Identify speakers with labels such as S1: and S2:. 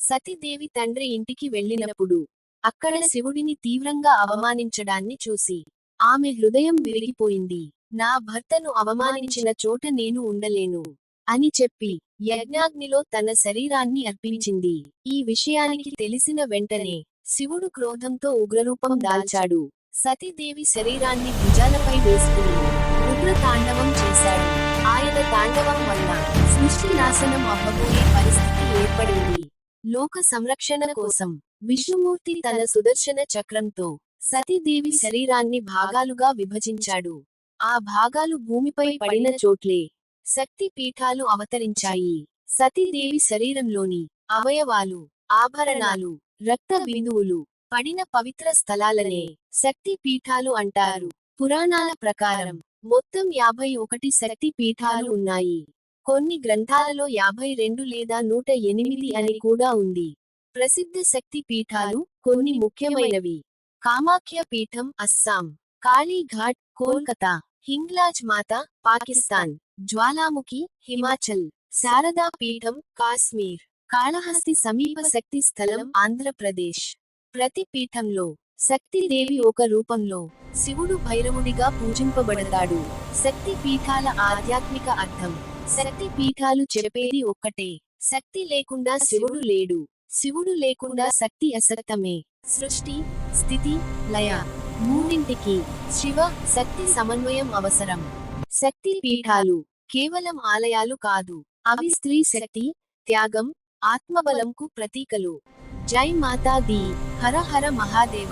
S1: సతీదేవి తండ్రి ఇంటికి వెళ్ళినప్పుడు అక్కడ శివుడిని తీవ్రంగా అవమానించడాన్ని చూసి ఆమె హృదయం విరిగిపోయింది. నా భర్తను అవమానించిన చోట నేను ఉండలేను అని చెప్పి యజ్ఞాగ్నిలో తన శరీరాన్ని అర్పించింది. ఈ విషయానికి తెలిసిన వెంటనే శివుడు క్రోధంతో ఉగ్రరూపం దాల్చాడు. సతీదేవి శరీరాన్ని భుజాలపై వేసుకుని ఉగ్ర తాండవం చేశాడు. ఆయన తాండవం వల్ల సృష్టి నాశనం అవ్వబోయే పరిస్థితి ఏర్పడింది. లోక సంరక్షణ కోసం విష్ణుమూర్తి తన సుదర్శన చక్రంతో సతీదేవి శరీరాన్ని భాగాలుగా విభజించాడు. ఆ భాగాలు భూమిపై పడిన చోట్లే శక్తి పీఠాలు అవతరించాయి. సతీదేవి శరీరంలోని అవయవాలు, ఆభరణాలు, రక్త బిందువులు పడిన పవిత్ర స్థలాలనే శక్తి పీఠాలు అంటారు. పురాణాల ప్రకారం మొత్తం 51 శక్తి పీఠాలు ఉన్నాయి. కొన్ని గ్రంథాలలో 52 లేదా 108 అని కూడా ఉంది. ప్రసిద్ధ శక్తి పీఠాలు కొన్ని ముఖ్యమైనవి: కామాఖ్య పీఠం అస్సాం, కాళీఘాట్ కోల్కతా, హింగ్లాజ్ మాత పాకిస్తాన్, జ్వాలాముఖి హిమాచల్, శారదా పీఠం కాశ్మీర్, కాళహస్తి సమీప శక్తి స్థలం ఆంధ్రప్రదేశ్. ప్రతి పీఠంలో శక్తిదేవి ఒక రూపంలో శివుడు భైరవుడిగా పూజింపబడతాడు. శక్తి పీఠాల ఆధ్యాత్మిక అర్థం: శక్తి పీఠాలు చెప్పేది ఒక్కటే, శక్తి లేకుండా శివుడు లేడు, శివుడు లేకుండా శక్తి అసక్తమే. సృష్టి, స్థితి, లయ మూడింటికి శివ శక్తి సమన్వయం అవసరం. శక్తి పీఠాలు కేవలం ఆలయాలు కాదు, అవి స్త్రీ శక్తి, త్యాగం, ఆత్మబలంకు ప్రతీకలు. జై మాతా దీ. హర హర మహాదేవ.